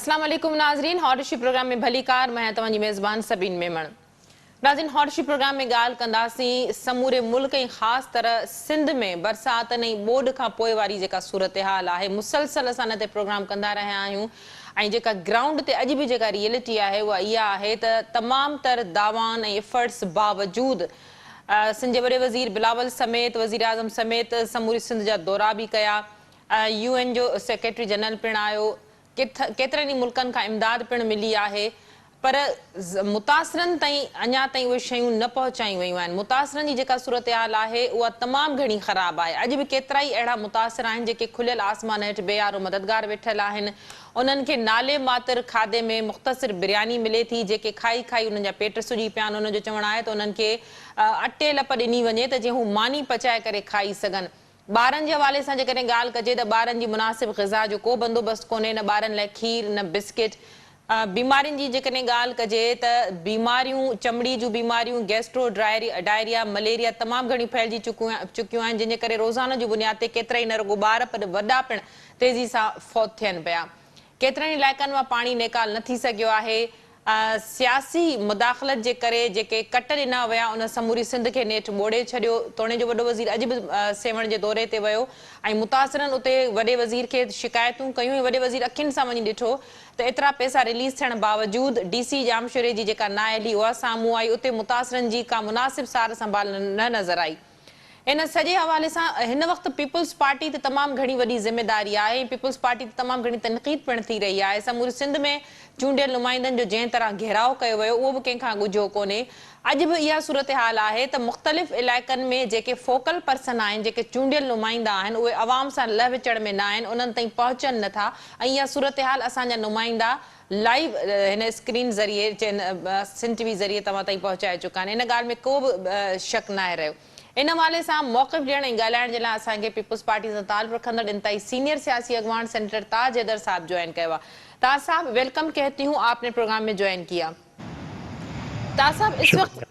अस्सलाम वालेकुम नाज़रीन, हॉर्शी प्रोग्राम में भली कार मैं तव्हांजी मेज़बान सबीन मेमण। नाज़रीन, हॉर्शी प्रोग्राम में ॻाल्हि कंदासीं समूरे मुल्क ऐं ख़ासि तरह सिंध में बरसाति ऐं ॿोॾि खां पोइ वारी जेका सूरत हाल आहे, मुसलसल असां हिन ते प्रोग्राम कंदा रहिया आहियूं ऐं जेका ग्राउंड ते अॼु बि जेका रियलिटी आहे उहा इहा आहे त तमामु तर दावान ऐं एफर्ट्स बावजूदि सिंध जे वॾे वज़ीर बिलावल समेत वज़ीर आज़म समेत समूरी सिंध जा दौरा बि कया। UN जो सेक्रेटरी जनरल पिणु आयो, केतिरनि ई मुल्कनि खां इमदाद पिणु मिली आहे, पर मुतासिरनि ताईं अञा ताईं उहे शयूं न पहुचायूं वयूं आहिनि। मुतासिरनि जी जेका सूरत हाल आहे उहा तमामु घणी ख़राबु आहे। अॼु बि केतिरा ई अहिड़ा मुतासिर आहिनि जेके खुलियल आसमान हेठि बेयारो मददगार वेठल आहिनि। उन्हनि खे नाले मातिर खाधे में मुख़्तसिर बिरयानी मिले थी, जेके खाई खाई उन्हनि जा पेट सुॼी पिया आहिनि। उन्हनि जो चवणु आहे त उन्हनि खे अटे लप ॾिनी वञे त जीअं हू मानी पचाए करे खाई सघनि। ॿारनि जे हवाले सां जेकॾहिं ॻाल्हि कजे त ॿारनि जी मुनासिब ग़िज़ा जो को बंदोबस्तु कोन्हे, न ॿारनि लाइ खीर न बिस्किट। बीमारियुनि जी जेकॾहिं ॻाल्हि कजे त बीमारियूं, चमड़ी जूं बीमारियूं, गैस्ट्रो डायरिया, मलेरिया तमामु घणी फैलिजी चुकियूं आहिनि, जंहिंजे करे रोज़ाना जी बुनियाद ते केतिरा ई न रुॻो ॿार पर वॾा पिणु तेज़ी सां फ़ौत थियनि पिया। केतिरनि इलाइक़नि मां पाणी नेकाल न थी सघियो आहे। सियासी मुदाख़लत जे करे जेके कट ॾिना विया उन समूरी सिंध खे नेठि ॿोड़े छॾियो। तोणे जो वॾो वज़ीर अॼु बि सेवण जे दौरे ते वियो ऐं मुतासिरनि उते वॾे वज़ीर खे शिकायतूं कयूं ऐं वॾे वज़ीर अखियुनि सां वञी ॾिठो त एतिरा पैसा रिलीज़ थियण बावजूदि DC जामशोरे जी जेका नाअहली उहा साम्हूं आई। उते मुतासिरनि जी का मुनासिब सार संभाल न नज़र आई। इन सॼे हवाले सां हिन वक़्तु पीपल्स पार्टी ते तमामु घणी वॾी ज़िमेदारी आहे ऐं पीपल्स पार्टी ते तमामु घणी तनक़ीद पिणु थी रही आहे। समूरी सिंध में चूंडियल नुमाइंदनि जो जंहिं तरह घेराव कयो वियो उहो बि कंहिंखां ॻुझो कोन्हे। अॼु बि इहा सूरत हाल आहे त मुख़्तलिफ़ इलाइक़नि में जेके फोकल पर्सन आहिनि, जेके चूंडियल नुमाइंदा आहिनि, उहे अवाम सां लह विचड़ में न आहिनि, उन्हनि ताईं पहुचनि नथा ऐं इहा सूरत हाल असांजा नुमाइंदा लाइव हिन स्क्रीन ज़रिए सिंध TV ज़रिए तव्हां ताईं पहुचाए चुका आहिनि। इन ॻाल्हि में को बि शक न आहे रहियो। इन हवाले सां मौक़िफ़ ॾियण ऐं ॻाल्हाइण जे लाइ असांखे पीपल्स पार्टी सां ताल्लुक़ रखंदड़ इंतहाई सीनियर सियासी अॻवान सेनेटर ताज हैदर साहब ज्वाइन कयो आहे। ताज साहब, वेलकम कहती हूँ, आपने प्रोग्राम में ज्वाइन किया। ताज साहब, इस वक्त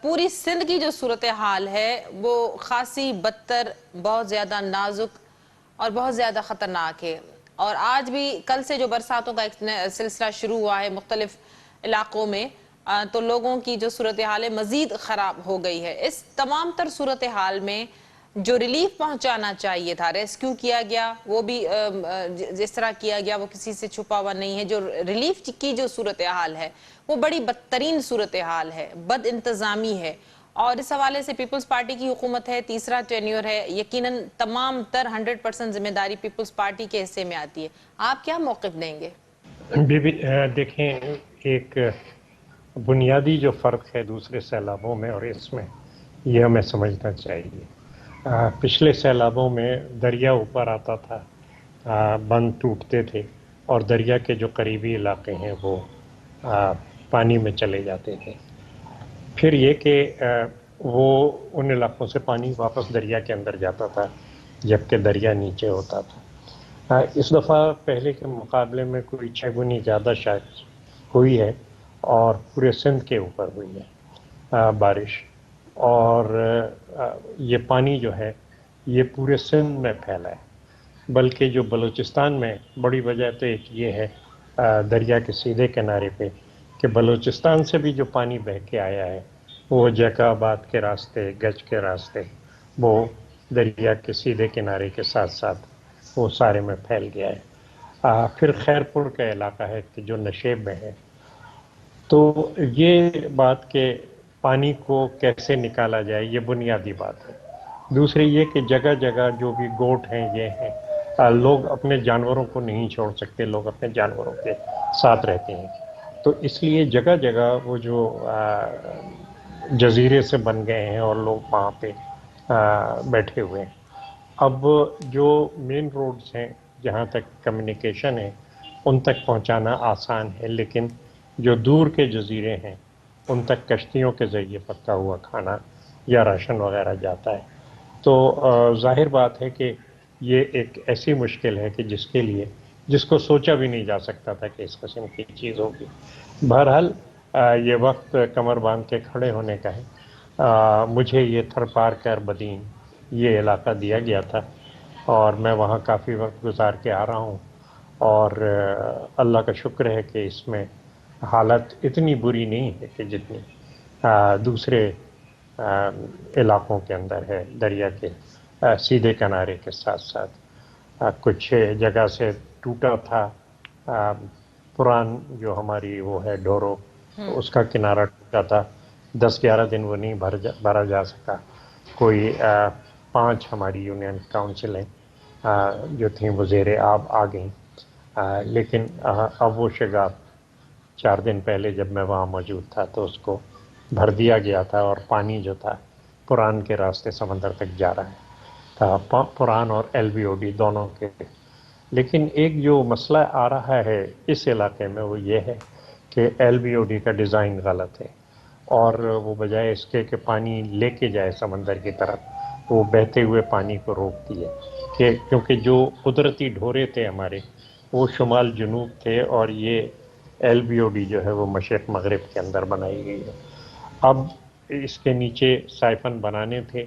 पूरी सिंध की जो सूरत हाल है वो खासी बदतर, बहुत ज़्यादा नाजुक और बहुत ज़्यादा ख़तरनाक है और आज भी कल से जो बरसातों का एक सिलसिला शुरू हुआ है मुख्तलिफ इलाकों में, तो लोगों की जो सूरत हाल है मज़ीद ख़राब हो गई है। इस तमाम तर सूरत हाल में जो रिलीफ पहुंचाना चाहिए था, रेस्क्यू किया गया, वो भी जिस तरह किया गया वो किसी से छुपा हुआ नहीं है। जो रिलीफ की जो सूरत हाल है वो बड़ी बदतरीन सूरत हाल है, बद इंतज़ामी है और इस हवाले से पीपल्स पार्टी की हुकूमत है, तीसरा टेन्योर है, यकीनन तमाम तर 100% जिम्मेदारी पीपल्स पार्टी के हिस्से में आती है। आप क्या मौक़िफ़ देंगे? देखें, एक बुनियादी जो फ़र्क है दूसरे सैलाबों में और इसमें, यह हमें समझना चाहिए। पिछले सैलाबों में दरिया ऊपर आता था, बंद टूटते थे और दरिया के जो करीबी इलाके हैं वो पानी में चले जाते थे। फिर ये कि वो उन इलाकों से पानी वापस दरिया के अंदर जाता था जबकि दरिया नीचे होता था। इस दफ़ा पहले के मुकाबले में कोई 6 गुनी ज़्यादा शायद हुई है और पूरे सिंध के ऊपर हुई है बारिश, और ये पानी जो है ये पूरे सिंध में फैला है। बल्कि जो बलूचिस्तान में बड़ी वजह तो एक ये है दरिया के सीधे किनारे पे कि बलूचिस्तान से भी जो पानी बह के आया है वो जैकाबाद के रास्ते, गज के रास्ते, वो दरिया के सीधे किनारे के साथ साथ वो सारे में फैल गया है। फिर खैरपुर का इलाका है कि जो नशेब में है। तो ये बात के पानी को कैसे निकाला जाए ये बुनियादी बात है। दूसरी ये कि जगह जगह जो भी गोट हैं ये हैं, लोग अपने जानवरों को नहीं छोड़ सकते, लोग अपने जानवरों के साथ रहते हैं। तो इसलिए जगह जगह वो जो जजीरे से बन गए हैं और लोग वहाँ पे बैठे हुए हैं। अब जो मेन रोड्स हैं जहाँ तक कम्युनिकेशन है उन तक पहुँचाना आसान है, लेकिन जो दूर के जजीरे हैं उन तक कश्तियों के ज़रिए पका हुआ खाना या राशन वगैरह जाता है। तो जाहिर बात है कि ये एक ऐसी मुश्किल है कि जिसको सोचा भी नहीं जा सकता था कि इस किस्म की चीज़ होगी। बहरहाल ये वक्त कमर बांध के खड़े होने का है। मुझे ये थरपारकर बदीन ये इलाका दिया गया था और मैं वहाँ काफ़ी वक्त गुजार के आ रहा हूँ اور اللہ کا شکر ہے کہ اس میں حالت اتنی بری نہیں ہے کہ جتنی دوسرے علاقوں کے اندر ہے، دریا کے سیدھے کنارے کے ساتھ ساتھ کچھ جگہ سے ٹوٹا تھا پران جو ہماری وہ ہے ڈورو، اس کا کنارہ ٹوٹا تھا، 10-11 دن وہ نہیں بھرا جا سکا. کوئی 5 ہماری یونین کاؤنسلیں جو تھیں وہ زیر آب آ گئیں، لیکن اب وہ شگاف 4 دن پہلے جب میں وہاں موجود تھا تو اس کو بھر دیا گیا تھا، اور پانی جو تھا پران کے راستے سمندر تک جا رہا ہے تھا، پران اور LBOD دونوں کے. لیکن ایک جو مسئلہ آ رہا ہے اس علاقے میں وہ یہ ہے کہ LBOD کا ڈیزائن غلط ہے، اور وہ بجائے اس کے کہ پانی لے کے جائے سمندر کی طرف، وہ بہتے ہوئے پانی کو روکتی ہے. کہ کیونکہ جو قدرتی ڈھورے تھے ہمارے وہ شمال جنوب تھے، اور یہ LBOD جو ہے وہ مشرق مغرب کے اندر بنائی گئی ہے. اب اس کے نیچے سائفن بنانے تھے،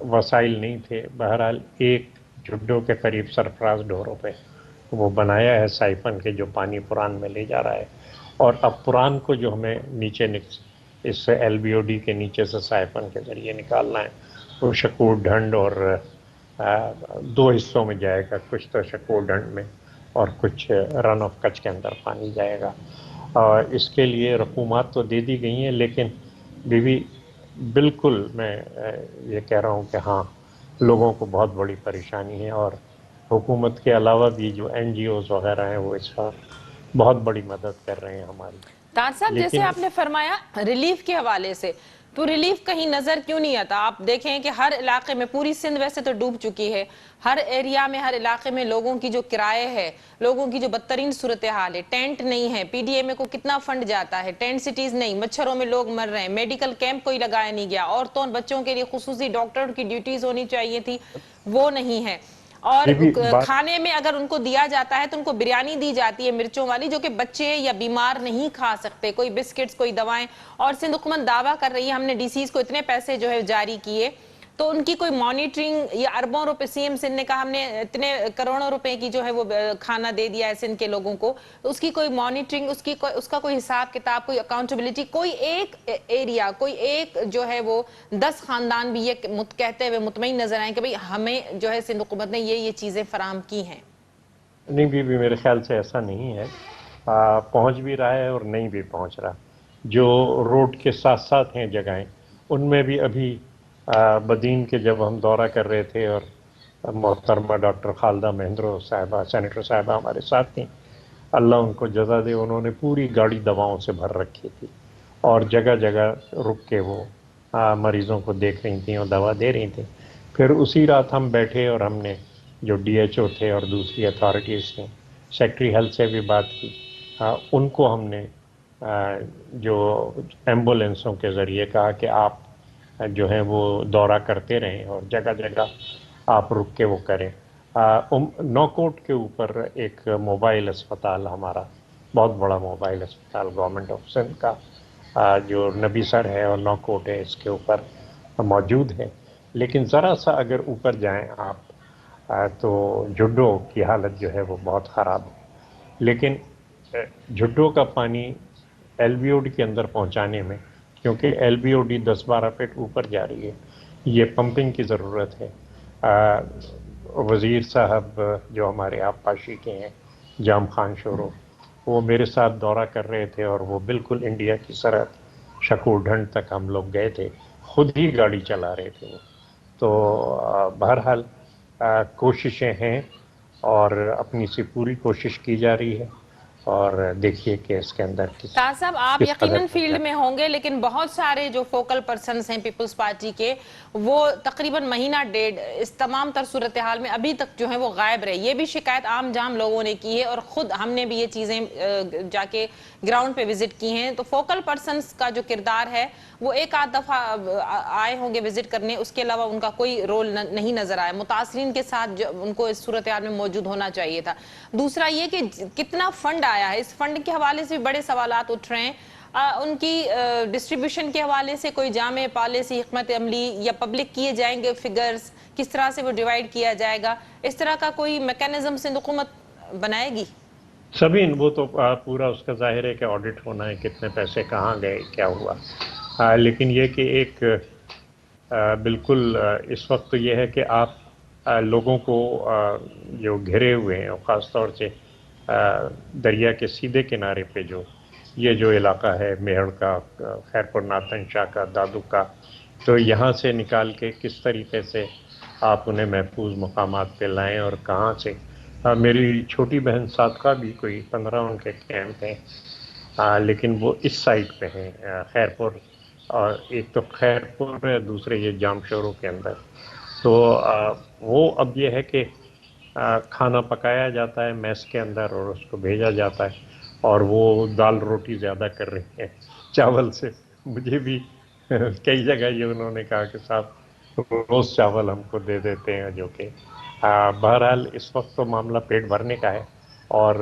وسائل نہیں تھے. بہرحال ایک جھڈوں کے قریب سرفراز ڈھوروں پہ وہ بنایا ہے سائفن کے جو پانی پران میں لے جا رہا ہے. اور اب پران کو جو ہمیں نیچے اس سے LBOD کے نیچے سے سائفن کے ذریعے نکالنا ہے، وہ شکور ڈھنڈ اور 2 حصوں میں جائے گا. کچھ تو شکور ڈھنڈ میں اور کچھ رن آف کچھ کے اندر پانی جائے گا. اور اس کے لیے رقومات تو دے دی گئی ہیں، لیکن بالکل میں یہ کہہ رہا ہوں کہ ہاں لوگوں کو بہت بڑی پریشانی ہے، اور حکومت کے علاوہ بھی جو NGOs وغیرہ ہیں وہ اس وقت بہت بڑی مدد کر رہے ہیں ہماری. تاج صاحب، جیسے لیکن آپ نے فرمایا ریلیف کے حوالے سے، تو ریلیف کہیں نظر کیوں نہیں آتا؟ آپ دیکھیں کہ ہر علاقے میں، پوری سندھ ویسے تو ڈوب چکی ہے، ہر ایریا میں، ہر علاقے میں لوگوں کی جو کرائے ہے، لوگوں کی جو بدترین صورتحال ہے، ٹینٹ نہیں ہے. PDMA کو کتنا فنڈ جاتا ہے، ٹینٹ سٹیز نہیں، مچھروں میں لوگ مر رہے ہیں، میڈیکل کیمپ کوئی لگایا نہیں گیا، عورتوں اور بچوں کے لیے خصوصی ڈاکٹر کی ڈیوٹیز ہونی چاہیے تھی، وہ نہیں ہے. اور یہ بھی بات کھانے میں اگر ان کو دیا جاتا ہے تو ان کو بریانی دی جاتی ہے مرچوں والی، جو کہ بچے یا بیمار نہیں کھا سکتے، کوئی بسکٹس، کوئی دوائیں. اور سندھ حکومت دعویٰ کر رہی ہے ہم نے DCs کو اتنے پیسے جو ہے جاری کیے، تو ان کی کوئی مانیٹرنگ، یا اربوں روپے CM سندھ نے کہا ہم نے اتنے کروڑوں روپے کی جو ہے وہ کھانا دے دیا ہے سندھ کے لوگوں کو، اس کی کوئی مانیٹرنگ، اس کا کوئی حساب کتاب، کوئی اکاؤنٹیبلٹی، کوئی ایک ایریا، کوئی ایک جو ہے وہ 10 خاندان بھی یہ کہتے ہوئے مطمئن نظر آئیں کہ بھئی ہمیں جو ہے سندھ حکومت نے یہ چیزیں فراہم کی ہیں؟ نہیں بھی میرے خیال سے ایسا نہیں ہے. پہنچ بھی رہا ہے اور نہیں بھی پہنچ رہا. جو روڈ کے ساتھ ساتھ ہیں جگہیں، ان میں بھی ابھی بدین کے جب ہم دورہ کر رہے تھے اور محترمہ ڈاکٹر خالدہ مہندرو صاحبہ، سینیٹر صاحبہ ہمارے ساتھ تھیں، اللہ ان کو جزا دے، انہوں نے پوری گاڑی دواؤں سے بھر رکھی تھی، اور جگہ جگہ رک کے وہ مریضوں کو دیکھ رہی تھیں اور دوا دے رہی تھیں. پھر اسی رات ہم بیٹھے اور ہم نے جو DHO تھے اور دوسری اتھارٹیز تھیں، سیکٹری ہیلتھ سے بھی بات کی. ان کو ہم نے جو ایمبولینسوں کے ذریعے کہا کہ آپ جو ہیں وہ دورہ کرتے رہیں اور جگہ جگہ آپ رک کے وہ کریں. نوکوٹ کے اوپر ایک موبائل اسپتال ہمارا، بہت بڑا موبائل اسپتال گورنمنٹ آف سندھ کا، جو نبی سر ہے اور نوکوٹ ہے، اس کے اوپر موجود ہے. لیکن ذرا سا اگر اوپر جائیں آپ تو جھڈو کی حالت جو ہے وہ بہت خراب ہے. لیکن جھڈو کا پانی LBOD کے اندر پہنچانے میں، کیونکہ LBOD 10-12 فٹ اوپر جا رہی ہے، یہ پمپنگ کی ضرورت ہے. وزیر صاحب جو ہمارے آپ پاشی کے ہیں، جام خان شورو، وہ میرے ساتھ دورہ کر رہے تھے، اور وہ بالکل انڈیا کی سرحد شکور ڈھنڈ تک ہم لوگ گئے تھے، خود ہی گاڑی چلا رہے تھے وہ. تو بہرحال کوششیں ہیں، اور اپنی سے پوری کوشش کی جا رہی ہے، اور دیکھیے کہ اس کے اندر تاج صاحب، آپ کس قدر یقیناً فیلڈ میں ہوں گے، لیکن بہت سارے جو فوکل پرسنز ہیں پیپلز پارٹی کے، وہ تقریباً مہینہ ڈیڑھ اس تمام تر صورتحال میں ابھی تک جو ہیں وہ غائب رہے. یہ بھی شکایت عام جام لوگوں نے کی ہے، اور خود ہم نے بھی یہ چیزیں جا کے گراؤنڈ پہ وزٹ کی ہیں. تو فوکل پرسنز کا جو کردار ہے وہ ایک آدھ دفعہ آئے ہوں گے وزٹ کرنے، اس کے علاوہ ان کا کوئی رول نہیں نظر آیا. متاثرین کے ساتھ ان کو اس صورتحال میں موجود ہونا چاہیے تھا. دوسرا یہ کہ کتنا فنڈ آیا ہے، اس فنڈ کے حوالے سے بھی بڑے سوالات اٹھ رہے ہیں. ان کی ڈسٹریبیوشن کے حوالے سے کوئی جامع پالیسی، حکمت عملی، یا پبلک کیے جائیں گے فگرز، کس طرح سے وہ ڈیوائیڈ کیا جائے گا، اس طرح کا کوئی میکانزم سندھ حکومت بنائے گی؟ سبھی وہ تو پورا اس کا ظاہر ہے کہ آڈٹ ہونا ہے، کتنے پیسے کہاں گئے، کیا ہوا. لیکن یہ کہ ایک بالکل اس وقت تو یہ ہے کہ آپ لوگوں کو جو گھرے ہوئے ہیں، اور خاص طور سے دریا کے سیدھے کنارے پہ یہ جو علاقہ ہے میہڑ کا، خیرپور ناتن شاہ کا، دادو کا، تو یہاں سے نکال کے کس طریقے سے آپ انہیں محفوظ مقامات پہ لائیں اور کہاں سے. میری چھوٹی بہن صادقہ بھی کوئی 15 ان کے کیمپ ہیں، لیکن وہ اس سائٹ پہ ہیں، خیرپور، اور ایک تو خیرپور ہے، دوسرے یہ جام شورو کے اندر. تو وہ اب یہ ہے کہ کھانا پکایا جاتا ہے میس کے اندر اور اس کو بھیجا جاتا ہے، اور وہ دال روٹی زیادہ کر رہی ہیں چاول سے. مجھے بھی کئی جگہ یہ انہوں نے کہا کہ صاحب روز چاول ہم کو دے دیتے ہیں، جو کہ بہرحال اس وقت تو معاملہ پیٹ بھرنے کا ہے، اور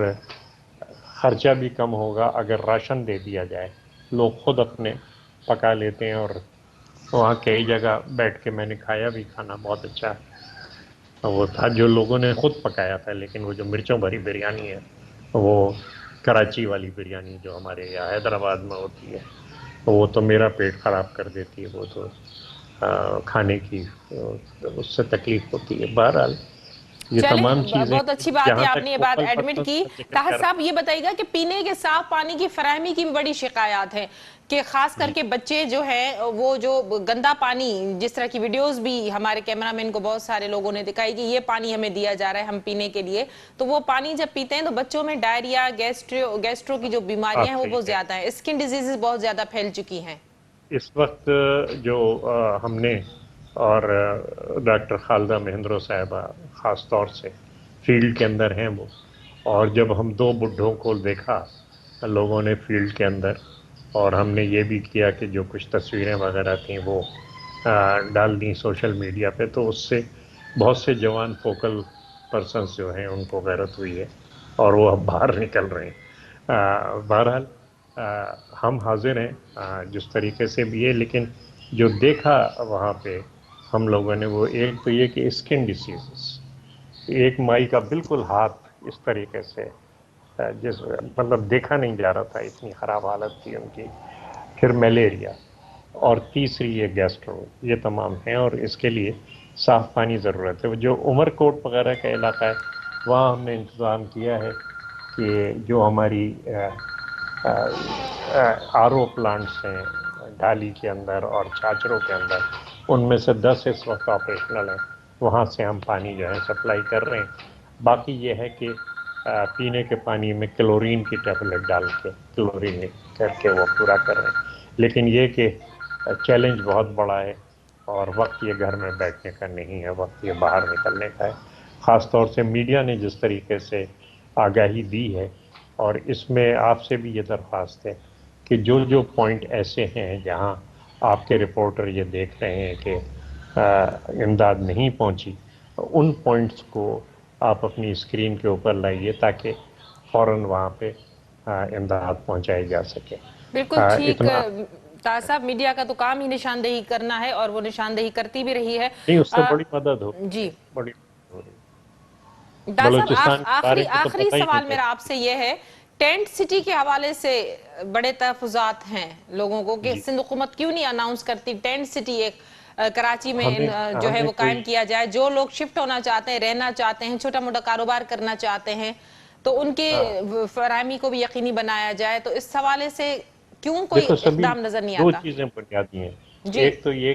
خرچہ بھی کم ہوگا اگر راشن دے دیا جائے. لوگ خود اپنے پکا لیتے ہیں، اور وہاں کئی جگہ بیٹھ کے میں نے کھایا بھی، کھانا بہت اچھا وہ تھا جو لوگوں نے خود پکایا تھا. لیکن وہ جو مرچوں بھری بریانی ہے، وہ کراچی والی بریانی جو ہمارے یہاں حیدرآباد میں ہوتی ہے، وہ تو میرا پیٹ خراب کر دیتی ہے. وہ تو کھانے کی اس سے تکلیف ہوتی ہے. بہرحال یہ چلیں، تمام چیزیں بہت اچھی بات ہے، جہاں آپ تک نے یہ بات فوکل ایڈمٹ پرپز کی. کا ذکر طاہر کر. صاحب یہ بتائیے گا کہ پینے کے صاف پانی کی فراہمی کی بھی بڑی شکایات ہیں، کہ خاص کر جی کے بچے جو ہیں وہ جو گندا پانی، جس طرح کی ویڈیوز بھی ہمارے کیمرامین کو بہت سارے لوگوں نے دکھائی کہ یہ پانی ہمیں دیا جا رہا ہے ہم پینے کے لیے، تو وہ پانی جب پیتے ہیں تو بچوں میں ڈائریا، گیسٹرو کی جو بیماریاں آپ ہیں صحیح وہ ہے. زیادہ ہیں، اسکن ڈیزیزز بہت زیادہ پھیل چکی ہیں. اس وقت جو ہم نے اور ڈاکٹر خالدہ مہندرو صاحبہ خاص طور سے فیلڈ کے اندر ہیں وہ، اور جب ہم 2 بڈھوں کو دیکھا لوگوں نے فیلڈ کے اندر، اور ہم نے یہ بھی کیا کہ جو کچھ تصویریں وغیرہ تھیں وہ ڈال دیں سوشل میڈیا پہ، تو اس سے بہت سے جوان فوکل پرسنس جو ہیں ان کو غیرت ہوئی ہے، اور وہ اب باہر نکل رہے ہیں. بہرحال ہم حاضر ہیں جس طریقے سے بھی ہے. لیکن جو دیکھا وہاں پہ ہم لوگوں نے، وہ ایک تو یہ کہ اسکن ڈیسیزز، ایک مائی کا بالکل ہاتھ اس طریقے سے جس مطلب دیکھا نہیں جا رہا تھا، اتنی خراب حالت تھی ان کی. پھر ملیریا، اور تیسری یہ گیسٹرو، یہ تمام ہیں، اور اس کے لیے صاف پانی ضرورت ہے. جو عمر کوٹ وغیرہ کا علاقہ ہے وہاں ہم نے انتظام کیا ہے کہ جو ہماری آر او پلانٹس ہیں ڈھالی کے اندر اور چھاچروں کے اندر، ان میں سے 10 اس وقت آپریشنل ہیں، وہاں سے ہم پانی جو ہے سپلائی کر رہے ہیں. باقی یہ ہے کہ پینے کے پانی میں کلورین کی ٹیبلٹ ڈال کے کلورین کر کے وہ پورا کر رہے ہیں. لیکن یہ کہ چیلنج بہت بڑا ہے، اور وقت یہ گھر میں بیٹھنے کا نہیں ہے، وقت یہ باہر نکلنے کا ہے. خاص طور سے میڈیا نے جس طریقے سے آگاہی دی ہے، اور اس میں آپ سے بھی یہ درخواست ہے کہ جو پوائنٹ ایسے ہیں جہاں آپ کے رپورٹر یہ دیکھ رہے ہیں کہ امداد نہیں پہنچی، ان پوائنٹس کو آپ اپنی اسکرین کے اوپر لائیے تاکہ فوراً وہاں پہ امداد پہنچائی جا سکے. بالکل ٹھیک. اتنا طاہر صاحب، میڈیا کا تو کام ہی نشاندہی کرنا ہے، اور وہ نشاندہی کرتی بھی رہی ہے. نہیں، اس سے بڑی مدد ہو رہی جی ہے، بڑی مدد ہو رہی ہے. ڈاکٹر صاحب، بلوچستان کے بارے میں تو آخری پتہ ہی سوال نہیں میرا آپ سے یہ ہے، ٹینٹ سٹی کے حوالے سے بڑے تحفظات ہیں لوگوں کو کہ جی. سندھ حکومت کیوں نہیں اناؤنس کرتی ٹینٹ سٹی ایک کراچی میں جو ہے ہمیں وہ کوئی قائم کیا جائے. جو لوگ شفٹ ہونا چاہتے ہیں، رہنا چاہتے ہیں، چھوٹا موٹا کاروبار کرنا چاہتے ہیں، تو ان کے فراہمی کو بھی یقینی بنایا جائے. تو اس حوالے سے کیوں کوئی دیکھو سبھی اقدام نظر نہیں 2 آتا؟ چیزیں بنیادی ہیں. جی ایک تو یہ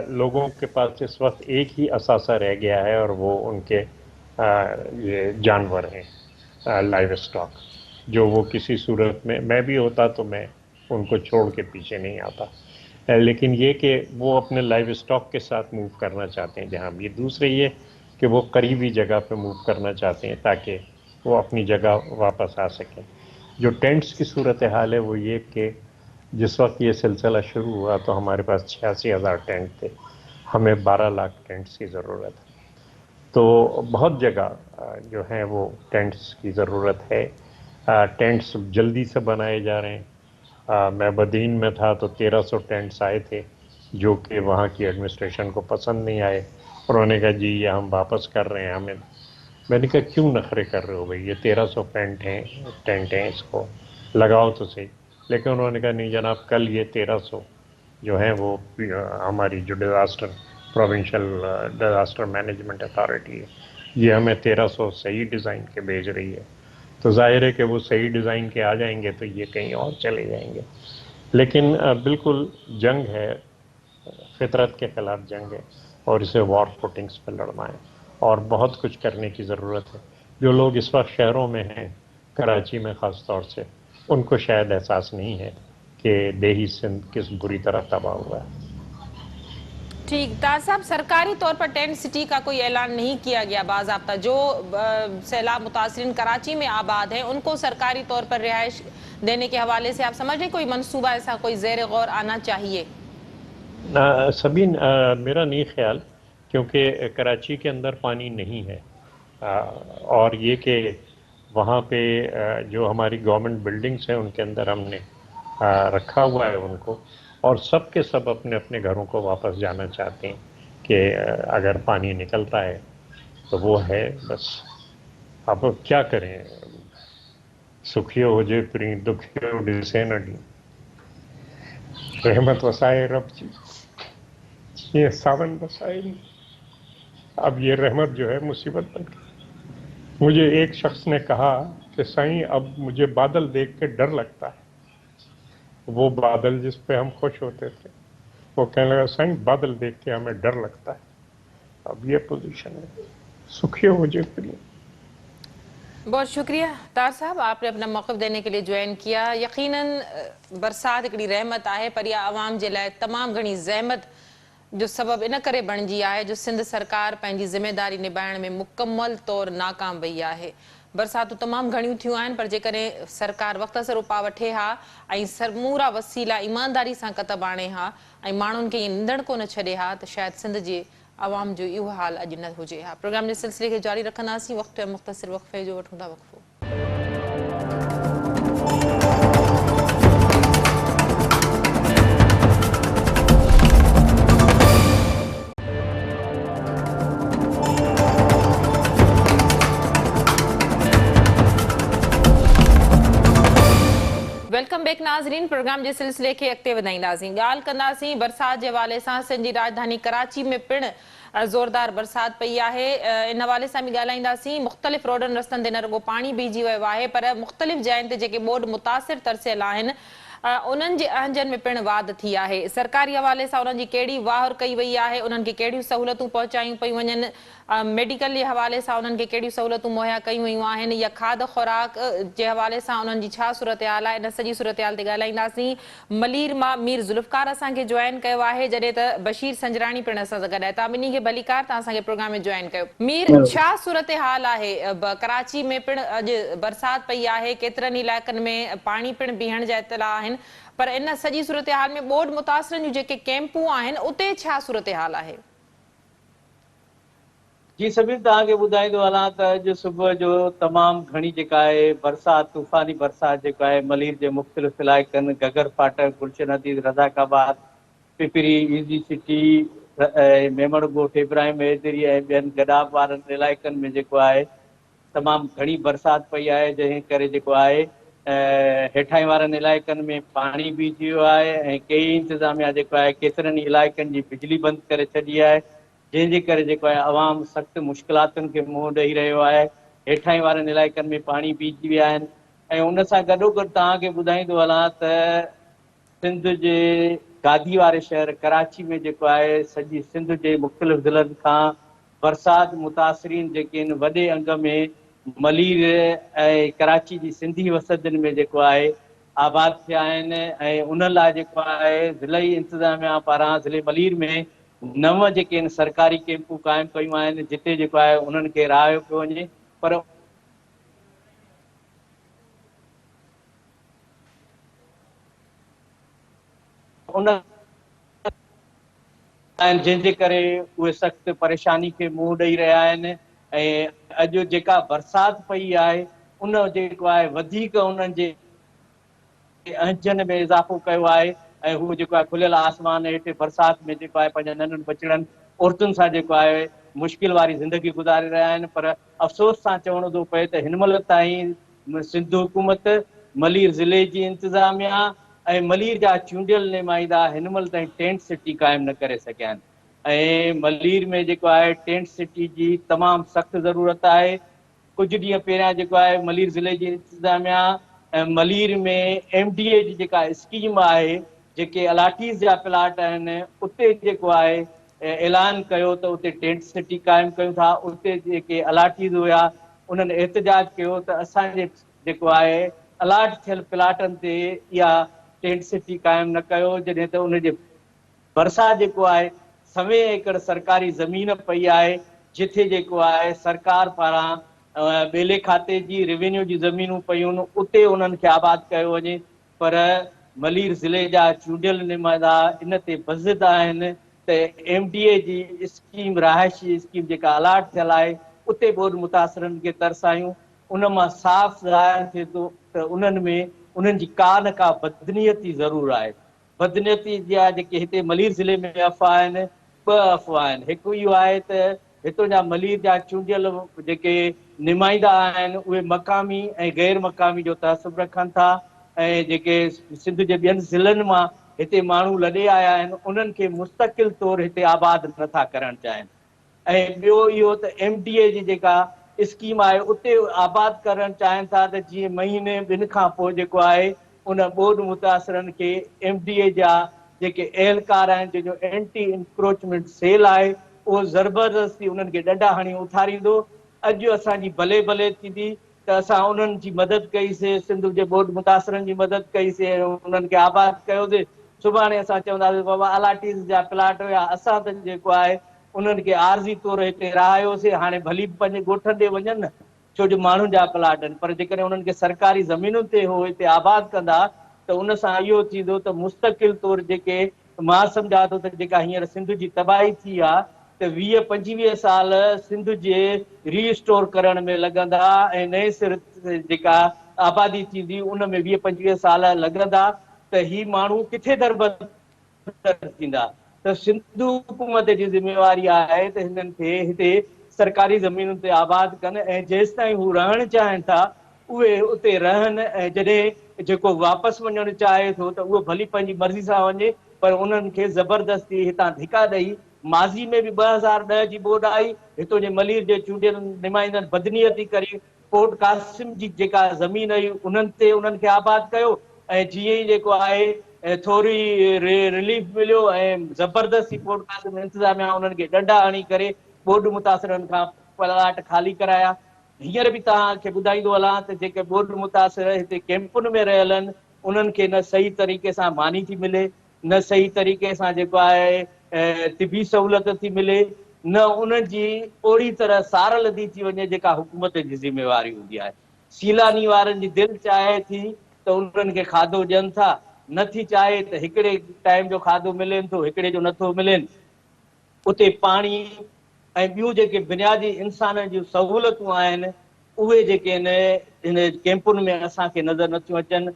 لوگوں کے پاس اس وقت ایک ہی اثاثہ رہ گیا ہے، اور وہ ان کے یہ جانور ہیں، لائیو اسٹاک، جو وہ کسی صورت میں بھی ہوتا تو میں ان کو چھوڑ کے پیچھے نہیں آتا. لیکن یہ کہ وہ اپنے لائیو اسٹاک کے ساتھ موو کرنا چاہتے ہیں جہاں بھی. دوسرے یہ کہ وہ قریبی جگہ پہ موو کرنا چاہتے ہیں تاکہ وہ اپنی جگہ واپس آ سکیں. جو ٹینٹس کی صورتحال ہے وہ یہ کہ جس وقت یہ سلسلہ شروع ہوا تو ہمارے پاس 86,000 ٹینٹ تھے، ہمیں 12 لاکھ ٹینٹس کی ضرورت ہے. تو بہت جگہ جو ہیں وہ ٹینٹس کی ضرورت ہے. ٹینٹس جلدی سے بنائے جا رہے ہیں. میں بدین میں تھا تو 1300 ٹینٹس آئے تھے، جو کہ وہاں کی ایڈمنسٹریشن کو پسند نہیں آئے. انہوں نے کہا جی یہ ہم واپس کر رہے ہیں، ہمیں मैंने कहा क्यों नखरे कर रहे हो भाई, ये 1300 टेंट हैं, इसको लगाओ तो सही। लेकिन उन्होंने कहा नहीं जनाब, कल ये 1300 जो है वो हमारी जो प्रोविंशियल डिज़ास्टर मैनेजमेंट अथॉरिटी है, ये हमें 1300 सही डिज़ाइन के भेज रही है। तो जाहिर है कि वो सही डिज़ाइन के आ जाएंगे तो ये कहीं और चले जाएंगे। लेकिन बिल्कुल जंग है, फितरत के ख़िलाफ़ जंग है, और इसे वॉर फुटिंग्स पर लड़ना है और बहुत कुछ करने की ज़रूरत है। जो लोग इस वक्त शहरों में हैं, कराची में ख़ास तौर से, उनको शायद एहसास नहीं है कि देही सिंध किस बुरी तरह तबाह हुआ है। ठीक, तार साहब, सरकारी तौर पर टेंट सिटी का कोई ऐलान नहीं किया गया बाज़ाब्ता। जो सैलाब मुतासरीन कराची में आबाद हैं उनको सरकारी तौर पर रिहाइश देने के हवाले से आप समझ रहे कोई मंसूबा ऐसा कोई ज़ेर गौर आना चाहिए? सभी मेरा नहीं ख्याल, क्योंकि कराची के अंदर पानी नहीं है, और ये कि वहाँ पे जो हमारी गवर्नमेंट बिल्डिंग्स हैं उनके अंदर हमने रखा हुआ है उनको, और सब के सब अपने अपने घरों को वापस जाना चाहते हैं कि अगर पानी निकलता है तो वो है बस। अब क्या करें, सुखियो हो जे प्री दुखियो डिसे न डी, रहमत वसाए रब जी, ये सावन बसाए नहीं। अब ये रहमत जो है मुसीबत बन गई। मुझे एक शख्स ने कहा कि साईं अब मुझे बादल देख के डर लगता है। वो बादल जिस पे हम खुश होते थे, वो कहने लगा साईं बादल देख के हमें डर लगता है। अब ये पोजीशन है, सुखी हो मुझे प्रिय। बहुत शुक्रिया तार साहब, आपने अपना मौक़िफ़ देने के लिए ज्वाइन किया। यकीनन बरसात हिकिड़ी रहमत आहे, पर इहा आवाम जे लाइ तमामु घणी ज़हमत जो सबब इन करे बणिजी आहे जो सिंध सरकार पंहिंजी ज़िमेदारी निभाइण में मुकमल तौर नाकाम वई आहे। बरसातूं तमामु घणियूं थियूं आहिनि, पर जेकॾहिं सरकार वक़्त सां उपा वठे हा ऐं समूरा वसीला ईमानदारी सां कतब आणे हा ऐं माण्हुनि खे ईअं निंदड़ कोन छॾे हा त शायदि सिंध जे आवाम जो इहो हाल अॼु न हुजे हा। प्रोग्राम जे सिलसिले खे जारी रखंदासीं, वक़्तु ऐं मुख़्तसिर वक़फ़े जो वठूं था वक़फ़ो। वेलकम बैक नाज़रीन, प्रोग्राम जे सिलसिले खे अॻिते वधाईंदासीं। ॻाल्हि कंदासीं बरसात जे हवाले सां। सिंध जी राजधानी कराची में पिणु ज़ोरदार बरसात पई आहे। इन हवाले सां बि ॻाल्हाईंदासीं। मुख़्तलिफ़ रोडनि रस्तनि ते न रुॻो पाणी बीहजी वियो आहे, पर मुख़्तलिफ़ जायुनि ते जेके ॿोॾ मुतासिर तरसियल आहिनि उन्हनि जे अहंजनि में पिणु वाध थी आहे। सरकारी हवाले सां उन्हनि जी कहिड़ी वाहर कई वई आहे, उन्हनि खे कहिड़ियूं सहूलियतूं पहुचायूं पयूं वञनि, मेडिकल जे हवाले सां उन्हनि खे कहिड़ियूं सहूलियतूं मुहैया कयूं वयूं आहिनि, या खाद खुराक जे हवाले सां उन्हनि जी छा सूरत हाल आहे, इन सॼी सूरत हाल ते ॻाल्हाईंदासीं। मलीर मां मीर ज़ुल्फ़कार असांखे जॉइन कयो आहे, जॾहिं त बशीर संजराणी पिणु असां सां गॾु आहे। तव्हां ॿिन्ही खे भलीकार, तव्हां असांखे प्रोग्राम में जॉइन कयो। मीर, छा सूरत हाल आहे? कराची में पिणु अॼु बरसात पई आहे, केतिरनि इलाइक़नि में पाणी पिणु बीहण जा इतला आहिनि, पर इन सॼी सूरत हाल में ॿोॾ मुतासिरनि जूं जेके कैंपूं आहिनि उते छा सूरत हाल आहे? जी सभी तव्हांखे ॿुधाईंदो हलां त अॼु सुबुह जो तमामु घणी जेका आहे बरसात, तूफ़ानी बरसात जेका आहे मलीर जे मुख़्तलिफ़ इलाइक़नि, गगर फाटक, गुलशन हदीद, रज़ाकाबाद, पिपरी, ईज़ी सिटी, मेमण ॻोठ, इब्राहिम हैदरी ऐं ॿियनि गॾाब वारनि इलाइक़नि में जेको आहे तमामु घणी बरसात पई आहे, जंहिं करे जेको आहे हेठाहीं वारनि इलाइक़नि में पाणी बीहजी वियो आहे ऐं कई इंतिज़ामिया जेको आहे केतिरनि ई इलाइक़नि जी बिजली बंदि करे छॾी आहे, जंहिंजे करे जेको आहे अवाम सख़्तु मुश्किलातुनि खे मुंहुं ॾेई रहियो आहे। हेठाहीं वारनि इलाइक़नि में पाणी बीहजी विया आहिनि ऐं उन सां गॾोगॾु तव्हांखे ॿुधाईंदो हलां त सिंध जे गादी वारे शहर कराची में जेको आहे सॼी सिंध जे मुख़्तलिफ़ ज़िलनि खां बरसात मुतासिरीन जेके आहिनि वॾे अंग में मलीर ऐं कराची जी सिंधी वसदियुनि में जेको आहे आबाद थिया आहिनि ऐं उन लाइ जेको आहे ज़िलई इंतिज़ामिया पारां ज़िले मलीर में 9 जेके आहिनि सरकारी कैंपूं क़ाइमु कयूं आहिनि, जिते जेको आहे उन्हनि खे रहायो पियो वञे, पर उन जंहिंजे करे उहे सख़्तु परेशानी खे मुंहुं ॾेई रहिया आहिनि ऐं अॼु जेका बरसाति पई आहे उन जेको आहे वधीक उन्हनि जे अंजनि में इज़ाफ़ो कयो आहे ऐं हू जेको आहे खुलियल आसमान हेठि बरसाति में जेको आहे पंहिंजा नंढनि बचड़नि औरतुनि सां जेको आहे मुश्किल वारी ज़िंदगी गुज़ारे रहिया आहिनि। पर अफ़सोस सां चवणो थो पए त हिन महिल ताईं सिंध हुकूमत, मलीर ज़िले जी इंतिज़ामिया ऐं मलीर जा चूंडियल नुमाइंदा हिन महिल ताईं टेंट सिटी क़ाइमु न करे सघिया आहिनि। ऐं मलीर में जेको आहे टेंट सिटी जी तमामु सख़्तु ज़रूरत आहे। कुझु ॾींहं पहिरियां जेको आहे मलीर ज़िले जी इंतिज़ामिया ऐं मलीर में MDA जी जेका स्कीम आहे, जेके अलाटीज़ जा प्लाट आहिनि, उते जेको आहे ऐलान कयो त उते टेंट सिटी क़ाइमु कयूं था। उते जेके अलाटीज़ हुया उन्हनि एहतजाज कयो त असांजे जेको आहे अलाट थियल प्लाटनि ते इहा टेंट सिटी क़ाइमु न कयो, जॾहिं त उनजे भरिसां जेको आहे 100 एकड़ सरकारी ज़मीन पई आहे, जिथे जेको आहे सरकार पारां ॿेले खाते जी रेवेन्यू जी ज़मीनूं पयूं, उते उन्हनि खे आबाद कयो वञे। पर मलीर ज़िले जा चूंडियल नुमाइंदा इन ते बज़िद आहिनि त MDA जी स्कीम, रहायशी स्कीम जेका अलाट थियल आहे, उते बोड मुतासिरनि खे तरसायूं। उन मां साफ़ ज़ाहिर थिए थो त उन्हनि में उन्हनि जी का न का बदनीयती ज़रूरु आहे। बदनीयती जा जेके हिते मलीर ज़िले में अफ़वाह आहिनि, 2 अफ़वाह आहिनि। हिकु इहो आहे त हितां जा मलीर जा चूंडियल जेके नुमाइंदा आहिनि उहे मक़ामी ऐं गैर मक़ामी जो तहसुब रखनि था, ऐं जेके सिंध जे ॿियनि ज़िलनि मां हिते माण्हू लॾे आया आहिनि उन्हनि खे मुस्तक़िल तौरु हिते आबाद नथा करणु चाहिनि। ऐं ॿियो इहो त MDA जी जेका स्कीम आहे उते आबाद करणु चाहिनि था त जीअं महीने 2 खां पोइ जेको आहे उन बोड मुतासिरनि खे MDA जा जेके एहलकार आहिनि, जंहिंजो एंटी इंक्रोचमेंट सेल आहे, उहो ज़बरदस्ती उन्हनि खे ॾंडा हणी उथारींदो। अॼु असांजी भले भले थींदी त असां उन्हनि जी मदद कईसीं, सिंध जे बोड मुतासिरनि जी मदद कईसीं, उन्हनि खे आबाद कयोसीं। सुभाणे असां चवंदासीं बाबा अलाटीज़ जा प्लाट हुया, असां त जेको आहे उन्हनि खे आरज़ी तौरु हिते रहायोसीं, हाणे भली पंहिंजे ॻोठनि ॾे वञनि न, छो जो माण्हुनि जा प्लाट आहिनि। पर जेकॾहिं उन्हनि खे सरकारी ज़मीनुनि ते हो हिते आबाद कंदा त उन सां इहो थींदो त मुस्तक़िल तौरु जेके मां सम्झा थो त जेका हींअर सिंध जी तबाही थी आहे त 20-25 साल सिंध जे रीस्टोर करण में लॻंदा ऐं नए सिर जेका आबादी थींदी उन में 20-25 साल लॻंदा, त ही माण्हू किथे दरबदर थींदा। त सिंध हुकूमत जी ज़िमेवारी आहे त हिननि खे हिते सरकारी ज़मीनुनि ते आबाद कनि, ऐं जेसि ताईं हू रहणु चाहिनि था उहे उते रहनि। ऐं जॾहिं जेको वापसि वञणु चाहे थो त उहो भली पंहिंजी मर्ज़ी सां वञे, पर उन्हनि खे ज़बरदस्ती हितां धिका ॾेई, माज़ी में बि 2010 जी बोड आई, हितां जे मलीर जे चूंडियल नुमाइंदनि बदनीयती करे कोट कासिम जी जेका ज़मीन हुई उन्हनि ते उन्हनि खे आबाद कयो, ऐं जीअं ई जेको आहे थोरी रिलीफ मिलियो ऐं ज़बरदस्ती कोट कासिम इंतिज़ामिया उन्हनि खे ॾंडा हणी करे बोड मुतासिरनि खां प्लाट ख़ाली कराया। हींअर बि तव्हांखे ॿुधाईंदो हलां त जेके बोड मुतासिर हिते कैंपुनि में रहियल आहिनि उन्हनि खे न सही तरीक़े सां मानी थी मिले, न सही तरीक़े सां जेको आहे तिबी सहूलियत थी मिले, न उन्हनि जी ओड़ी तरह सारल थी वञे जेका हुकूमत जी ज़िमेवारी हूंदी आहे। सीलानी वारनि जी दिलि चाहे थी त उन्हनि खे खाधो ॾियनि था, नथी चाहे त हिकिड़े टाइम जो खाधो मिलेनि थो, हिकिड़े जो नथो मिलेनि। उते पाणी ऐं ॿियूं जेके बुनियादी इंसान जूं सहूलियतूं आहिनि उहे जेके आहिनि हिन कैंपुनि में असांखे नज़र नथियूं अचनि।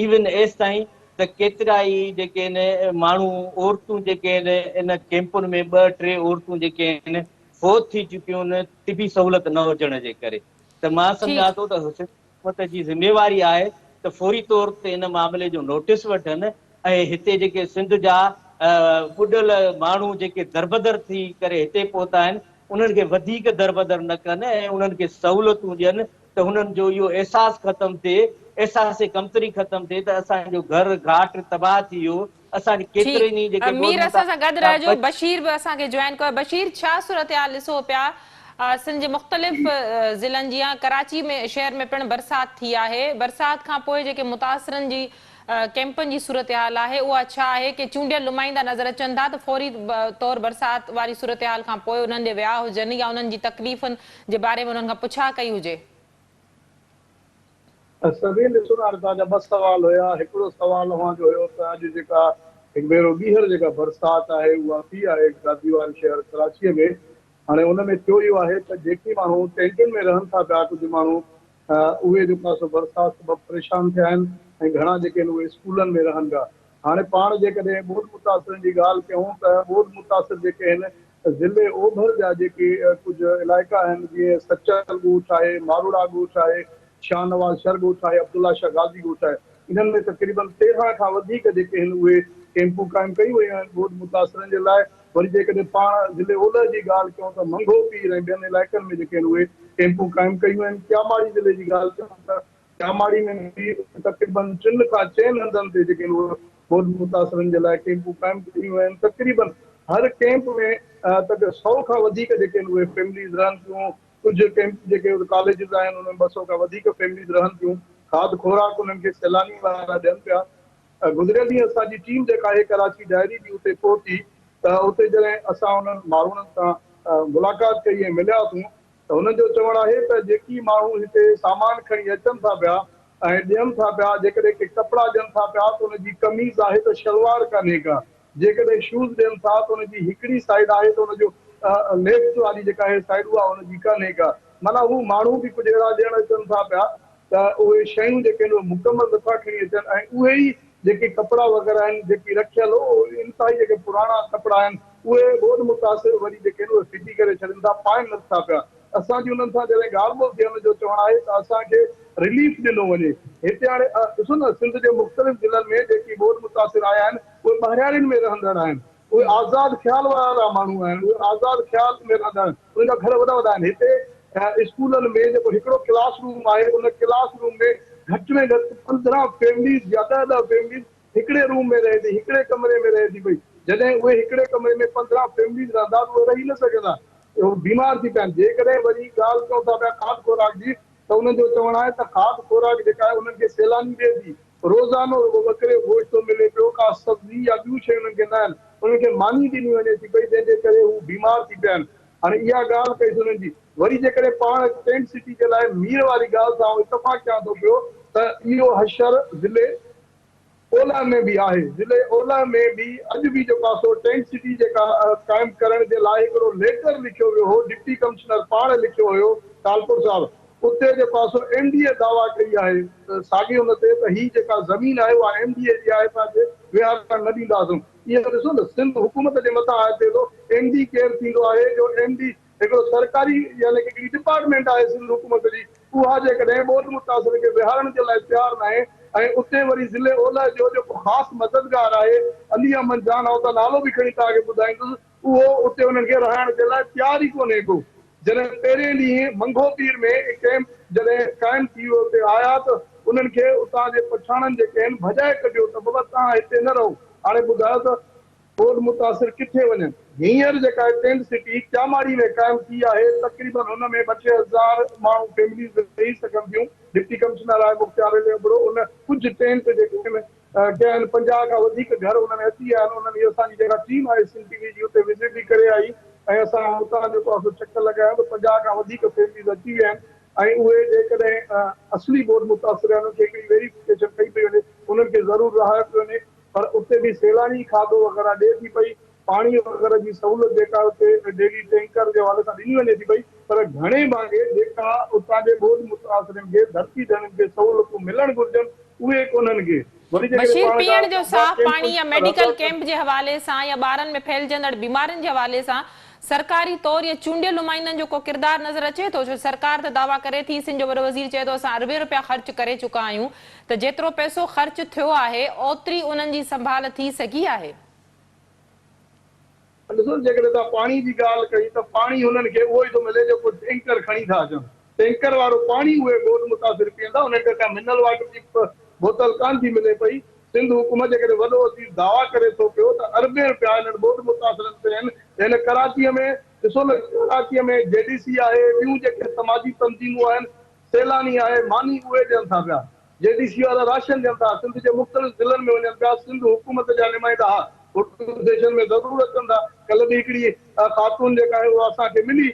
इवन एसि ताईं त केतिरा ई जेके आहिनि माण्हू, औरतूं जेके आहिनि इन कैंपुनि में 2-3 औरतूं जेके आहिनि फ़ौत थी चुकियूं आहिनि तिबी सहूलियत न हुजण जे करे। त मां सम्झां थो त हुकूमत जी ज़िमेवारी आहे त फौरी तौर ते इन मामले जो नोटिस वठनि, ऐं हिते जेके सिंध जा ॿुॾल माण्हू जेके दरबदर थी करे हिते पहुता आहिनि उन्हनि खे वधीक दरबदर न कनि ऐं उन्हनि खे सहूलियतूं ॾियनि त हुननि जो इहो अहसासु ख़तमु थिए, अहसास कमतरी ख़तमु थिए त असांजो घर घाट तबाह थी वियो। असांजे केतिरे ठीकु, ई जेके मीर असां सां गॾु रहिजो। बशीर बि असांखे जॉइन कयो। बशीर, छा सूरतहाल ॾिसो पिया सिंध जे मुख़्तलिफ़ ज़िलनि जी? कराची में शहर में पिणु बरसाति थी आहे, बरसाति खां पोइ जेके मुतासिरनि जी कैंपनि जी सूरतहाल आहे उहा छा आहे कि चूंडियल नुमाइंदा नज़र अचनि था त फौरी तौरु बरसाति वारी सूरतहाल खां पोइ उन्हनि जे विया हुजनि या उन्हनि जी तकलीफ़ुनि जे बारे में उन्हनि खां पुछा कई हुजे? सभिनी ॾिसो न, तव्हांजा 2 सवाल हुया। हिकिड़ो सवाल जो हुयो त अॼु जेका हिकु भेरो ॿीहर जेका बरसाति आहे उहा थी आहे गादीवाल शहर कराचीअ में। हाणे हुन में थियो इहो आहे त जेके माण्हू टेंटुनि में रहनि था पिया, कुझु माण्हू उहे जेका सो बरसाति सबबु परेशान थिया आहिनि, ऐं घणा जेके आहिनि उहे स्कूलनि में रहनि पिया। हाणे पाण जेकॾहिं ॿोॾ मुतासिरनि जी ॻाल्हि कयूं त ॿोॾ मुतासिर जेके आहिनि ज़िले ओभर जा जेके कुझु इलाइक़ा आहिनि जीअं सचल ॻोठ आहे, मारोड़ा ॻोठ आहे, शाहनवाज़ शर ॻोठ आहे, अब्दुल्ला शाह गाज़ी ॻोठ आहे, इन्हनि में तक़रीबन 13 खां वधीक जेके आहिनि उहे कैंपूं क़ाइमु कयूं वयूं आहिनि ॿोॾि मुतासिरनि जे लाइ। वरी जेकॾहिं पाण ज़िले ओलह जी ॻाल्हि कयूं त मंगो पीर ऐं ॿियनि इलाइक़नि में जेके आहिनि उहे कैंपूं क़ाइमु कयूं आहिनि। क्यामाड़ी ज़िले जी ॻाल्हि कयूं त क्यामाड़ी में बि तक़रीबन 3 खां 4 हंधनि ते जेके आहिनि उहे ॿोॾि मुतासिरनि जे लाइ कैंपूं क़ाइमु कयूं आहिनि। तक़रीबन हर कैंप में 100 खां वधीक जेके आहिनि उहे फैमिलीज़ रहनि थियूं। कुझु कैंप जेके कॉलेजिस आहिनि उनमें 200 खां वधीक फैमिलीज़ रहनि थियूं। खाद खुराक उन्हनि खे सैलानी वारा ॾियनि पिया। गुज़िरियल ॾींहुं असांजी टीम जेका आहे कराची डायरी जी उते पहुती त उते जॾहिं असां उन्हनि माण्हुनि सां मुलाक़ात कई ऐं मिलियासीं त हुननि जो चवणु आहे त जेकी माण्हू हिते सामान खणी अचनि था पिया ऐं ॾियनि था पिया, जेकॾहिं के कपिड़ा ॾियनि था पिया त उनजी कमीज़ आहे त शलवार कान्हे का, जेकॾहिं शूज़ ॾियनि था त उनजी हिकिड़ी साइड आहे त उनजो लेफ्ट वारी जेका आहे साइड उहा उनजी कान्हे का। माना हू माण्हू बि कुझु अहिड़ा ॾियण अचनि था पिया त उहे शयूं जेके आहिनि उहे मुकमल नथा खणी अचनि ऐं उहे ई जेके कपिड़ा वग़ैरह आहिनि जेकी रखियल हो इंतिहाई जेके पुराणा कपिड़ा आहिनि उहे ॿोॾि मुतासिर वरी जेके आहिनि उहे फिटी करे छॾनि था, पाइनि नथा पिया। असांजी उन्हनि सां जॾहिं ॻाल्हि ॿोल थी हुनजो चवणु आहे त असांखे रिलीफ ॾिनो वञे। हिते हाणे ॾिसो न सिंध जे मुख़्तलिफ़ ज़िलनि में जेकी ॿोॾि मुतासिर आया आहिनि उहे ॿाहिरियाड़ियुनि में रहंदड़ आहिनि, उहे आज़ादु ख़्याल वारा माण्हू आहिनि, उहे आज़ादु ख़्याल में रहंदा आहिनि, उनजा घर वॾा वॾा आहिनि। हिते स्कूलनि में जेको हिकिड़ो क्लास रूम आहे उन क्लास रूम में घटि में घटि 15 फैमिलीज़ या 10 फैमिलीज़ हिकिड़े रूम में रहे थी, हिकिड़े कमरे में रहे थी पई। जॾहिं उहे हिकिड़े कमरे में 15 फैमिलीज़ रहंदा त उहे रही न सघंदा, बीमार थी पिया आहिनि। जेकॾहिं वरी ॻाल्हि कयूं था पिया खाद खुराक जी त उन्हनि जो चवणु आहे त खाद खुराक जेका आहे उन्हनि खे सैलानी ॾिए थी, रोज़ानो बकरे गोश्त थो मिले पियो, का सब्ज़ी या ॿियूं शयूं उन्हनि खे न आहिनि, उन्हनि खे मानी ॾिनी वञे थी पई जंहिंजे करे हू बीमार थी पिया आहिनि। हाणे इहा ॻाल्हि कई उन्हनि जी। वरी जेकॾहिं पाण टेंट सिटी जे लाइ मीर वारी ॻाल्हि सां इतफ़ाक़ कयां थो पियो त इहो हशर ज़िले ओलह में बि आहे। ज़िले ओलह में बि अॼु बि जेको आहे सो टेंट सिटी जेका क़ाइमु करण जे लाइ हिकिड़ो लेटर लिखियो वियो हो, डिप्टी कमिश्नर पाण लिखियो हुयो कालपुर साहिब। उते जेको आहे सो MDA दावा कई आहे साॻी हुन ते त हीअ जेका ज़मीन आहे उहा MDA जी आहे, तव्हांखे विहार न ॾींदासीं। इहो ॾिसो न सिंध हुकूमत जे मथां अचे थो। MD केरु थींदो आहे जो MD हिकिड़ो सरकारी यानी कि हिकिड़ी डिपार्टमेंट आहे सिंध हुकूमत जी, उहा जेकॾहिं ॿोॾि मुतासिर खे विहारण जे लाइ तयारु न आहे ऐं उते वरी ज़िले ओलह जो जेको ख़ासि मददगार आहे अली अहमद जान आहे, त नालो बि खणी तव्हांखे ॿुधाईंदुसि, उहो उते उन्हनि खे रहण जे लाइ तयारु ई कोन्हे को। जॾहिं पहिरें ॾींहुं मंगो पीर में कैंप जॾहिं क़ाइमु थी वियो उते आया त उन्हनि खे उतां जे पठाणनि जेके आहिनि भॼाए कढियो त बाबा तव्हां हिते न रहो। हाणे ॿुधायो त ॿोॾि मुतासिर किथे वञनि। हींअर जेका टेंट सिटी क्यामाड़ी में क़ाइमु थी आहे तक़रीबन हुन में 2-6 माण्हू फैमिलीज़ रही सघनि थियूं। डिप्टी कमिश्नर आहे मुख़्तियार अली अबड़ो, उन कुझु टेंट जेके आहिनि कंहिं आहिनि 50 खां वधीक घर हुन में अची विया आहिनि। उन्हनि असांजी जेका टीम आहे सिंध टीवी जी उते विज़िट बि करे आई ऐं असां हुतां जेको आहे चकर लॻायो त 50 खां वधीक फैमिलीज़ अची विया आहिनि ऐं उहे जेकॾहिं असली ॿोॾि मुतासिर आहे उन्हनि खे हिकिड़ी वेरिफिकेशन कई पई वञे, उन्हनि खे ज़रूरु राहत वञे। पर उते बि सैलानी खाधो वग़ैरह ॾिए थी पई, पाणी वग़ैरह जी सहूलियत जेका उते डेली टैंकर जे हवाले सां ॾिनी वञे थी पई, पर घणे भाङे जेका उतां जे ॿोॾि मुतासिरनि खे धरती धरनि खे सहूलियतूं मिलणु घुरिजनि उहे कोन्हनि खे। वरी जेकॾहिं बशीर, पाण पीअण जो साफ़ पाणी या मेडिकल कैंप कैंप जे हवाले सां या ॿारनि में फैलिजंदड़ बीमारियुनि जे हवाले सां सरकारी तौर या चूंडियल नुमाइंदनि जो को किरदारु नज़र अचे थो? छो सरकार त दावा करे थी, सिंध जो वॾो वज़ीर चए थो असां अरबे रुपया ख़र्च करे चुका आहियूं, त जेतिरो पैसो ख़र्च थियो आहे ओतिरी उन्हनि जी संभाल थी सघी आहे? ॾिसो जेकॾहिं तव्हां पाणी जी ॻाल्हि कई त पाणी हुननि खे उहो ई थो मिले जेको टैंकर खणी था अचनि। टैंकर वारो पाणी उहे ॿोॾि मुतासिर पीअंदा, उन्हनि खे का मिनरल वाटर जी बोतल कान थी मिले पई। सिंध हुकूमत जेकॾहिं वॾो वज़ीर दावा करे थो पियो त अरबे रुपया हिननि ॿोॾि मुतासिरनि ते आहिनि। हिन कराचीअ में ॾिसो न, कराचीअ में JDC आहे, ॿियूं जेके समाजी तंज़ीमूं आहिनि, सैलानी आहे, मानी उहे ॾियनि था पिया। JDC वारा राशन ॾियनि था, सिंध जे मुख़्तलिफ़ ज़िलनि में वञनि पिया। सिंध हुकूमत जा नुमाइंदा देशनि में ज़रूरु अचनि था। कल्ह बि हिकिड़ी ख़ातून जेका आहे उहा असांखे मिली,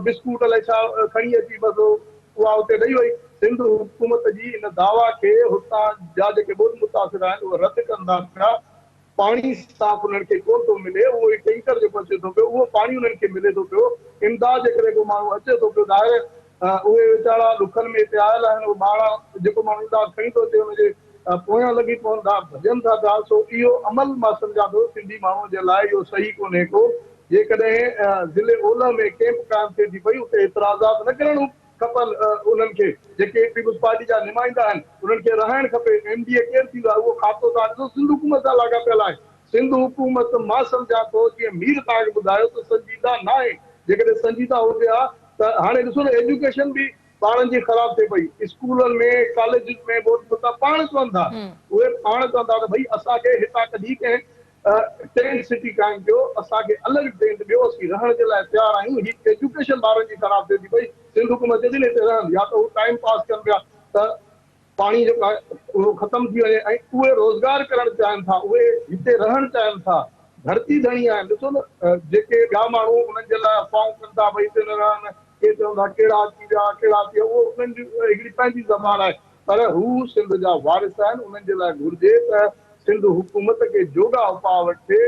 बिस्कुट अलाए छा खणी अची बसि उहा उते ॾेई वई। सिंध हुकूमत जी इन दावा खे हुतां जा जेके ॿोॾि मुतासिर आहिनि उहे रद्द कंदा पिया। पाणी साफ़ उन्हनि खे कोन थो मिले, उहो टैंकर जेको अचे थो पियो उहो पाणी उन्हनि खे मिले थो पियो। इमदाद जेकॾहिं को माण्हू अचे थो पियो ॿाहिरि, उहे वीचारा ॾुखनि में हिते आयल आहिनि, उहे ॿार जेको माण्हू इमदाद खणी थो अचे हुनजे पोयां लॻी पवनि था, भॼनि था पिया। सो इहो अमल मां सम्झां थो सिंधी माण्हूअ जे लाइ इहो सही कोन्हे को। जेकॾहिं ज़िले ओलह में कैंप क़ाइम थिए थी पई उते एतिराज़ात न करणु खपनि उन्हनि खे जेके पीपुल्स पार्टी जा नुमाइंदा आहिनि उन्हनि खे रहणु खपे। MDA केरु थींदो आहे उहो खातो तव्हां ॾिसो सिंध हुकूमत सां लाॻापियल आहे। सिंध हुकूमत मां सम्झां थो जीअं मीर तव्हांखे ॿुधायो त संजीदा न आहे। जेकॾहिं संजीदा हुजे हा त हाणे ॾिसो न एजुकेशन बि ॿारनि जी ख़राब थिए पई। स्कूलनि में कॉलेज में पाण चवनि था उहे पाण चवनि था त भई असांखे हितां कढी कंहिं टेंट सिटी क़ाइमु कयो, असांखे अलॻि टेंट ॾियो, असीं रहण जे लाइ तयारु आहियूं। ही एजुकेशन ॿारनि जी ख़राब थिए थी पई। सिंध हुकूमत चए थी न हिते रहनि, या त हू टाइम पास कनि पिया त पाणी जेको आहे उहो ख़तमु थी वञे ऐं उहे रोज़गार करणु चाहिनि था, उहे हिते रहणु चाहिनि था, धरती धणी आहिनि। ॾिसो न जेके ॿिया माण्हू उन्हनि जे लाइ अफ़वाहूं कनि था भई हिते न रहनि, के चवनि था कहिड़ा अची विया कहिड़ा थी विया, उहो उन्हनि जी हिकिड़ी पंहिंजी ज़बान आहे। पर हू सिंध जा वारिस आहिनि। उन्हनि जे लाइ घुरिजे त सिंध हुकूमत खे जोगा उपाउ वठे।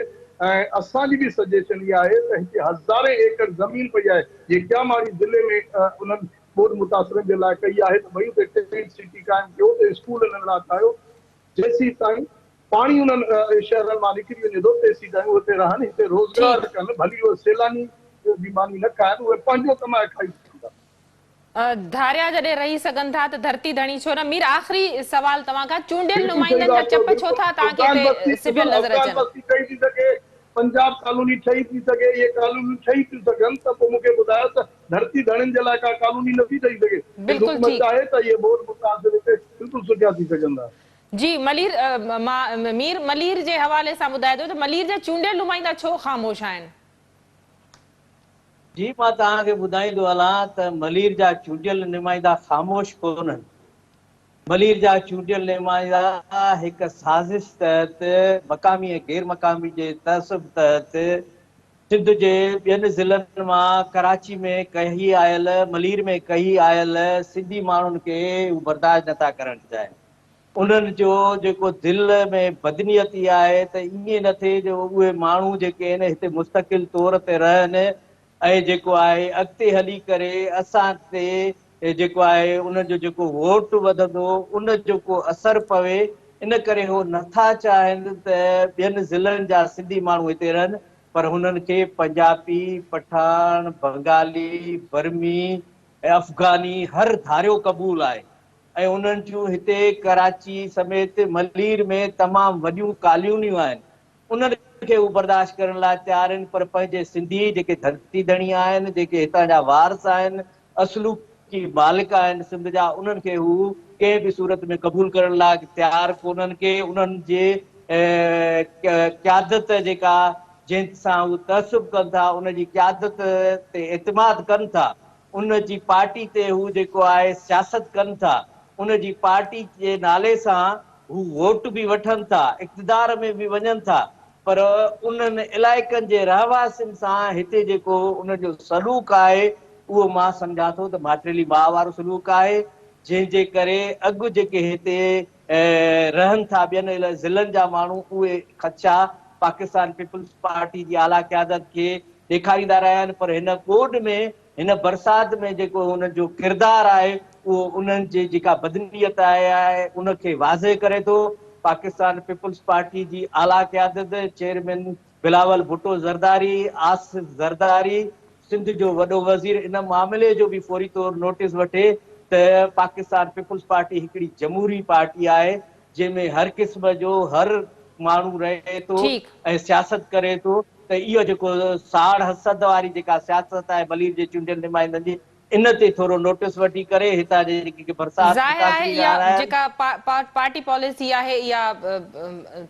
ऐं असांजी बि सजेशन इहा आहे त हिते हज़ारे एकड़ ज़मीन पई आहे जीअं क्यामाड़ी ज़िले में उन्हनि ॿोॾ मुतासिरनि जे लाइ कई आहे त भई हुते टेंट सिटी क़ाइमु कयो, उते स्कूल हिननि लाइ ठाहियो। जेसीं ताईं पाणी उन्हनि शहरनि मां निकिरी वञे थो तेसीं ताईं उते रहनि, हिते रोज़गार कनि। भली उहे सैलानी बि मानी न खाइनि, उहे पंहिंजो कमाए खाई सघंदा। धारिया जॾहिं रही सघनि था त धरती धणी छो न। मीर आख़िरी सवाल तव्हां खां, चूंडियल नुमाइंदनि जा चप छो था तव्हांखे हिते सिबियल नज़र अचनि? ठही थी सघे, पंजाब कॉलोनी ठही थी सघे, इहे कॉलोनियूं ठही थियूं सघनि त पोइ मूंखे ॿुधायो त धरती धणियुनि जे लाइ का कॉलोनी नथी ठही सघे? बिल्कुलु हुकूमत ठीकु। चाहे त इहे ॿोॾ मुतासिर हिते बिल्कुलु सुठा थी सघंदा। जी मीर मलीर जे हवाले सां ॿुधाए थो त मलीर जा चूंडियल नुमाइंदा छो ख़ामोश आहिनि? जी मां तव्हांखे ॿुधाईंदो हलां त मलीर जा चूंडियल नुमाइंदा ख़ामोश कोन्हनि। मलीर जा चूंडियल नुमाइंदा हिकु साज़िश तहत मक़ामी ऐं गैर मक़ामी जे तहसुब तहत सिंध जे ॿियनि ज़िलनि मां कराची में कही आयल, मलीर में कही आयल सिंधी माण्हुनि खे हू बर्दाश्त नथा करणु चाहिनि। उन्हनि जो जेको दिलि में बदनीयत इहा आहे त ईअं न थिए जो उहे माण्हू जेके आहिनि हिते मुस्तक़िल तौर ते रहनि ऐं जेको आहे अॻिते हली करे असां ते जेको आहे उनजो जेको वोट वधंदो उन जो को असरु पवे। इन करे उहो नथा चाहिनि त ॿियनि ज़िलनि जा सिंधी माण्हू हिते रहनि, पर हुननि खे पंजाबी, पठान, बंगाली, बर्मी ऐं अफ़गानी हर धारियो क़बूल आहे। ऐं उन्हनि जूं हिते कराची समेत मलीर में तमामु वॾियूं कॉलोनियूं आहिनि। उन्हनि खे हू बर्दाश्त करण लाइ तयारु आहिनि, पर पंहिंजे सिंधी जेके धरती धणी आहिनि, जेके हितां जा वारस आहिनि, असलूकी मालिक आहिनि सिंध जा, उन्हनि खे हू कंहिं बि सूरत में क़बूल करण लाइ तयारु कोन्हनि के उन्हनि जे क़यादत जेका जंहिंसां हू तहसुब कनि था, उनजी क़यादत ते एतमाद कनि था, उन जी पार्टी ते हू जेको आहे सियासत कनि था, उन जी पार्टी जे नाले सां हू वोट बि वठनि था, इक़्तिदार में बि वञनि था, पर उन्हनि इलाइक़नि जे रहवासियुनि सां हिते जेको उनजो सलूक आहे उहो मां सम्झां थो त माटेली माउ वारो सलूक आहे। जंहिंजे करे अॻु जेके हिते रहनि था ॿियनि ज़िलनि जा माण्हू, उहे ख़दशा पाकिस्तान पीपुल्स पार्टी जी आला क़यादत खे ॾेखारींदा रहिया आहिनि। पर हिन ॻोॾ में, हिन बरसाति में जेको हुनजो किरदारु आहे उहो उन्हनि जी जेका बदनीयत आहे उनखे वाज़े करे थो। पाकिस्तान पीपुल्स पार्टी जी आला क़यादत चेयरमैन बिलावल भुट्टो ज़रदारी, आसिफ ज़रदारी, सिंध जो वॾो वज़ीर, इन मामले जो बि फौरी तौर नोटिस वठे त पाकिस्तान पीपुल्स पार्टी हिकिड़ी जमहूरी पार्टी आहे जंहिंमें हर क़िस्म जो हर माण्हू रहे थो ऐं सियासत करे थो। त इहो जेको साड़ हसद वारी जेका सियासत आहे मलीर जे चूंडियल नुमाइंदनि जी, इन ते थोरो नोटिस वठी करे हितां जे जेके बरसाति ज़ाहिर आहे मुतासिरी इहा आहिनि। जेका पार्टी पॉलिसी आहे इहा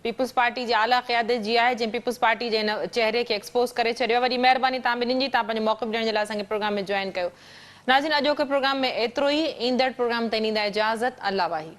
पीपुल्स पार्टी जी आला क़यादत जी आहे, जंहिं पीपुल्स पार्टी जे हिन चेहरे खे एक्सपोज़ करे छॾियो। वरी महिरबानी तव्हां ॿिन्हिनि जी, तव्हां पंहिंजो मौक़िफ़ ॾियण जे लाइ असांखे प्रोग्राम में जॉइन कयो। नाज़रीन, अॼोके प्रोग्राम में एतिरो ई। ईंदड़ प्रोग्राम ताईं ॾींदा इजाज़त। अल्लाह वाही।